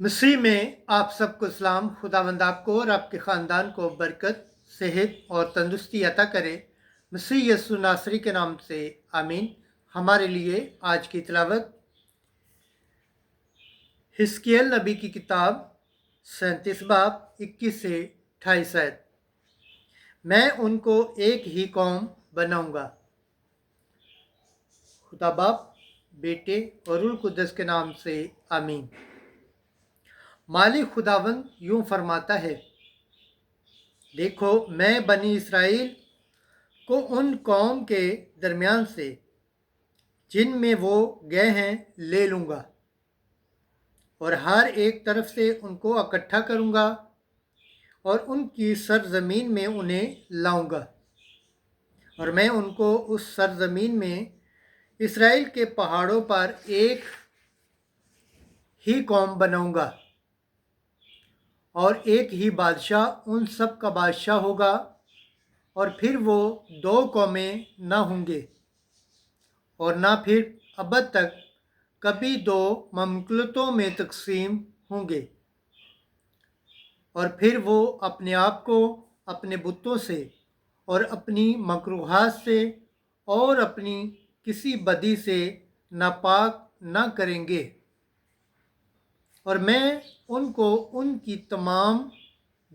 मसीह में आप सबको सलाम। खुदावंद आपको और आपके ख़ानदान को बरकत, सेहत और तंदुरुस्ती अता करे। मसीह यसु नासरी के नाम से आमीन। हमारे लिए आज की तिलावत हिस्कियल नबी की किताब 37 बाब 21 से 28 आयत। मैं उनको एक ही कौम बनाऊंगा। खुदा बाप, बेटे और रूह कुद्दस के नाम से आमीन। मालिक खुदावंद यूं फरमाता है, देखो मैं बनी इसराइल को उन कौम के दरमियान से जिनमें वो गए हैं ले लूँगा और हर एक तरफ से उनको इकट्ठा करूँगा और उनकी सरजमीन में उन्हें लाऊँगा। और मैं उनको उस सरजमीन में इसराइल के पहाड़ों पर एक ही कौम बनाऊँगा और एक ही बादशाह उन सब का बादशाह होगा। और फिर वो दो कौमें ना होंगे और ना फिर अब तक कभी दो ममलकतों में तकसीम होंगे। और फिर वो अपने आप को अपने बुतों से और अपनी मकरूहात से और अपनी किसी बदी से नापाक ना करेंगे। और मैं उनको उनकी तमाम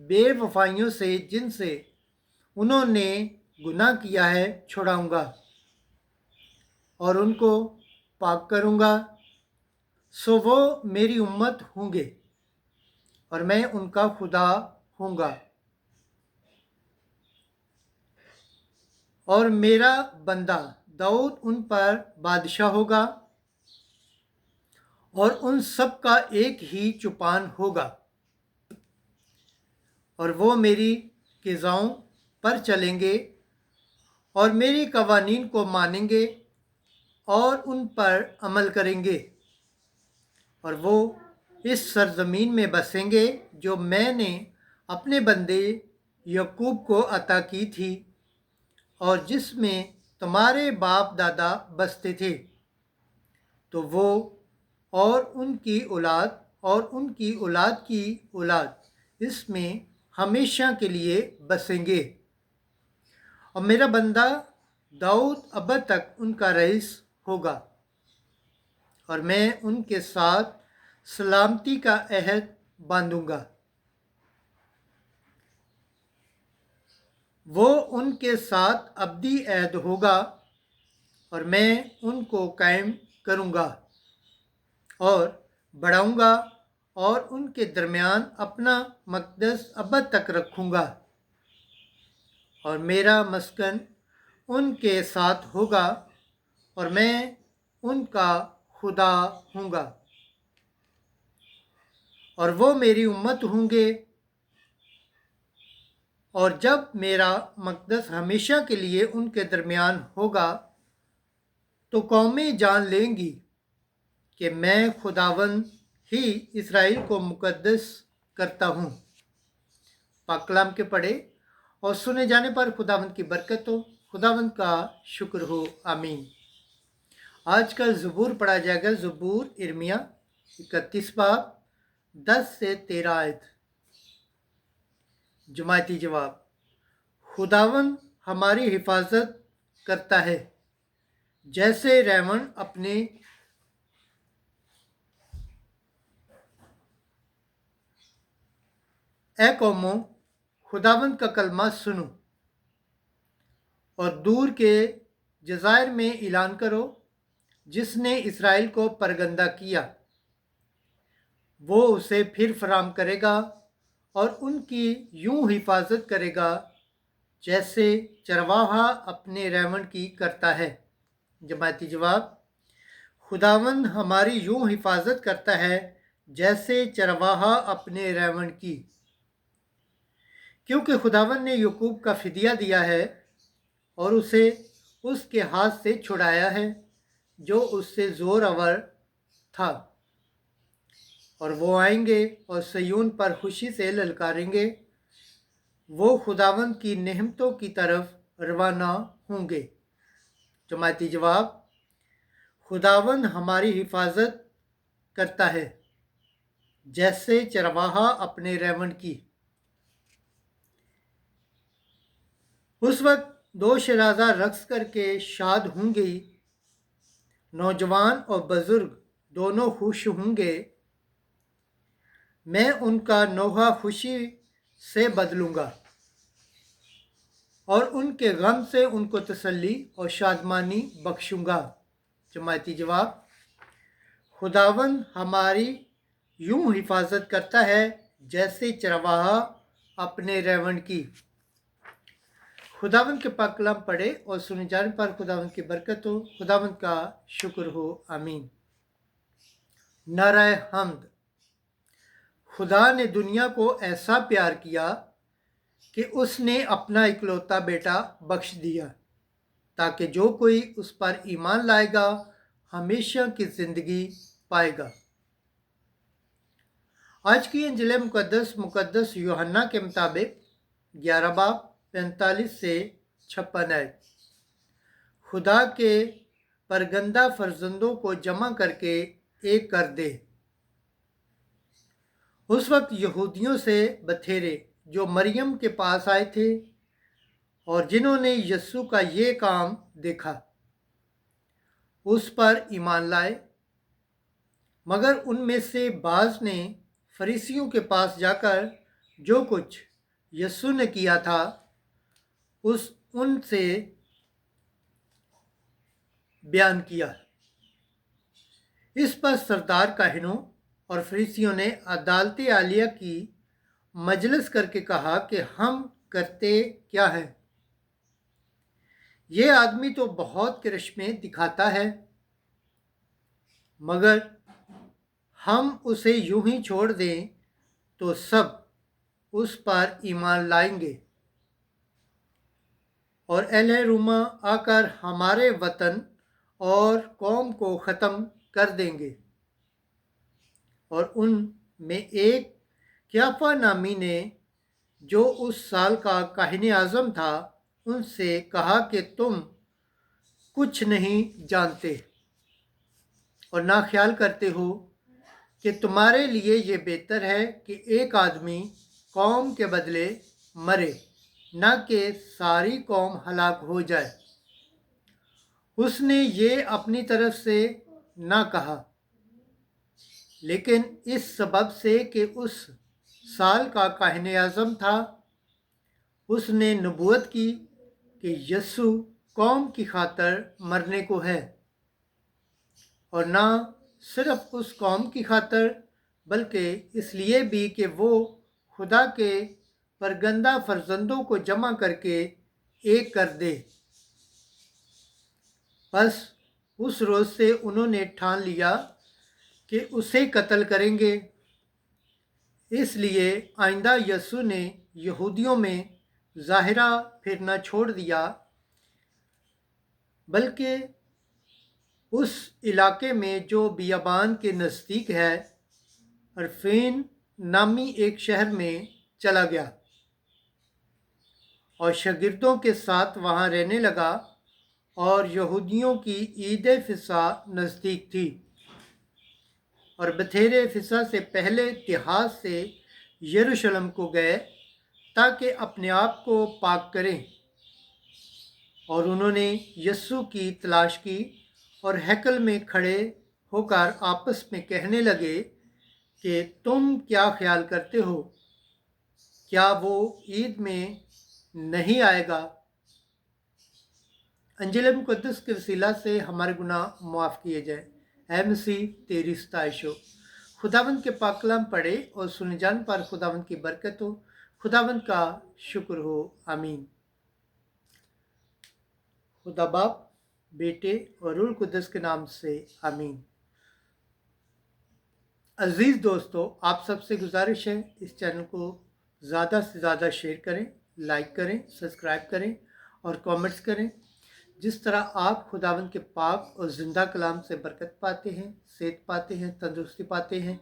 बेवफाइयों से जिनसे उन्होंने गुनाह किया है छुड़ाऊँगा और उनको पाक करूँगा। सो वो मेरी उम्मत होंगे और मैं उनका खुदा हूँगा। और मेरा बंदा दाऊद उन पर बादशाह होगा और उन सब का एक ही चुपान होगा। और वो मेरी क़िज़ाओं पर चलेंगे और मेरी कवानीन को मानेंगे और उन पर अमल करेंगे। और वो इस सरजमीन में बसेंगे जो मैंने अपने बंदे यकूब को अता की थी और जिसमें तुम्हारे बाप दादा बसते थे। तो वो और उनकी औलाद और उनकी औलाद की औलाद इसमें हमेशा के लिए बसेंगे। और मेरा बंदा दाऊद अब तक उनका रईस होगा और मैं उनके साथ सलामती का अहद बांधूंगा। वो उनके साथ अब्दी अहद होगा और मैं उनको कायम करूंगा और बढ़ाऊंगा और उनके दरमियान अपना मक़दस अब तक रखूंगा। और मेरा मस्कन उनके साथ होगा और मैं उनका खुदा हूँगा और वो मेरी उम्मत होंगे। और जब मेरा मक़दस हमेशा के लिए उनके दरमियान होगा तो कौमें जान लेंगी कि मैं खुदावंद ही इसराइल को मुक़द्दस करता हूँ। पाक कलाम के पढ़े और सुने जाने पर खुदावंद की बरकत हो, खुदावंद का शुक्र हो। आमीन। आज का ज़बूर पढ़ा जाएगा, ज़बूर इर्मिया 31 बाब 10 से 13 आयत। जमायती जवाब, खुदावंद हमारी हिफाजत करता है जैसे रेवण अपने ए कौमों, खुदावंद का कलमा सुनो और दूर के जज़ायर में ऐलान करो, जिसने इसराइल को परगंदा किया वो उसे फिर फराम करेगा और उनकी यूं हिफाजत करेगा जैसे चरवाहा अपने रेवण की करता है। जमायती जवाब, खुदावंद हमारी यूं हिफाजत करता है जैसे चरवाहा अपने रेवण की, क्योंकि खुदावंद ने यकूब का फिदिया दिया है और उसे उसके हाथ से छुड़ाया है जो उससे ज़ोर आवर था। और वो आएंगे और सयून पर खुशी से ललकारेंगे, वो खुदावंद की नेमतों की तरफ रवाना होंगे। जमायती जवाब, खुदावंद हमारी हिफाजत करता है जैसे चरवाहा अपने रेवण की। उस वक्त दो शहजादा रक्स करके शाद होंगे, नौजवान और बुजुर्ग दोनों खुश होंगे। मैं उनका नोहा खुशी से बदलूंगा और उनके गम से उनको तसल्ली और शादमानी बख्शूंगा। जमायती जवाब, खुदावंद हमारी यूं हिफाजत करता है जैसे चरवाहा अपने रेवण की। खुदावंद के पाक कलाम पढ़े और सुने जाने पर खुदावंद की बरकत हो, खुदावंद का शुक्र हो, आमीन। नाराए हम्द। खुदा ने दुनिया को ऐसा प्यार किया कि उसने अपना इकलौता बेटा बख्श दिया, ताकि जो कोई उस पर ईमान लाएगा हमेशा की ज़िंदगी पाएगा। आज की इंजील मुकद्दस यूहन्ना के मुताबिक 11 बाब 45 से 56 है। खुदा के परगंदा फर्जंदों को जमा करके एक कर दे। उस वक्त यहूदियों से बथेरे जो मरियम के पास आए थे और जिन्होंने यस्सु का ये काम देखा, उस पर ईमान लाए। मगर उनमें से बाज़ ने फरीसियों के पास जाकर जो कुछ यस्सु ने किया था उनसे बयान किया। इस पर सरदार काहिनों और फरीसियों ने अदालत आलिया की मजलिस करके कहा कि हम करते क्या हैं? ये आदमी तो बहुत करिश्मे दिखाता है, मगर हम उसे यूं ही छोड़ दें तो सब उस पर ईमान लाएंगे और अहले रूमा आकर हमारे वतन और कौम को ख़त्म कर देंगे। और उन में एक क्याफा नामी ने, जो उस साल का काहिन आज़म था, उनसे कहा कि तुम कुछ नहीं जानते और ना ख्याल करते हो कि तुम्हारे लिए ये बेहतर है कि एक आदमी कौम के बदले मरे, ना कि सारी कौम हलाक हो जाए। उसने ये अपनी तरफ से ना कहा, लेकिन इस सबब से कि उस साल का काहिन आज़म था, उसने नबूवत की कि यस्सु कौम की खातर मरने को है, और ना सिर्फ उस कौम की खातर बल्कि इसलिए भी कि वो खुदा के परगंदा फर्जंदों को जमा करके एक कर दे। बस उस रोज़ से उन्होंने ठान लिया कि उसे कत्ल करेंगे। इसलिए आइंदा यस्सु ने यहूदियों में ज़ाहिरा फिरना छोड़ दिया, बल्कि उस इलाके में जो बियाबान के नज़दीक है, अरफीन नामी एक शहर में चला गया और शागिर्दों के साथ वहाँ रहने लगा। और यहूदियों की ईद फिसा नज़दीक थी और बथेरे फिसा से पहले इतिहास से यरूशलेम को गए ताकि अपने आप को पाक करें। और उन्होंने यस्सु की तलाश की और हैकल में खड़े होकर आपस में कहने लगे कि तुम क्या ख्याल करते हो, क्या वो ईद में नहीं आएगा? अंजील मुकद्दस के वसीला से हमारे गुनाह माफ़ किए जाए। ऐ मसीह तेरी सताइश हो। खुदावंद के पाक कलाम पढ़े और सुने जाने पर खुदावंद की बरकत हो, खुदावंद का शुक्र हो, आमीन। खुदा बाप, बेटे और रूह कुद्दस के नाम से आमीन। अजीज़ दोस्तों, आप सबसे गुजारिश है इस चैनल को ज़्यादा से ज़्यादा शेयर करें, लाइक करें, सब्सक्राइब करें और कमेंट्स करें। जिस तरह आप खुदावंद के पाक और ज़िंदा कलाम से बरकत पाते हैं, सेहत पाते हैं, तंदुरुस्ती पाते हैं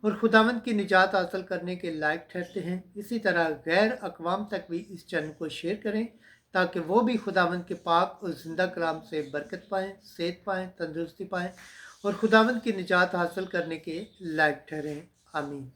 और खुदावंद की निजात हासिल करने के लायक ठहरते हैं, इसी तरह गैर अक़वाम तक भी इस चैनल को शेयर करें ताकि वो भी खुदावंद के पाक और ज़िंदा कलाम से बरकत पाएँ, सेहत पाएँ, तंदुरुस्ती पाएँ और खुदावंद की निजात हासिल करने के लायक ठहरें। آمین۔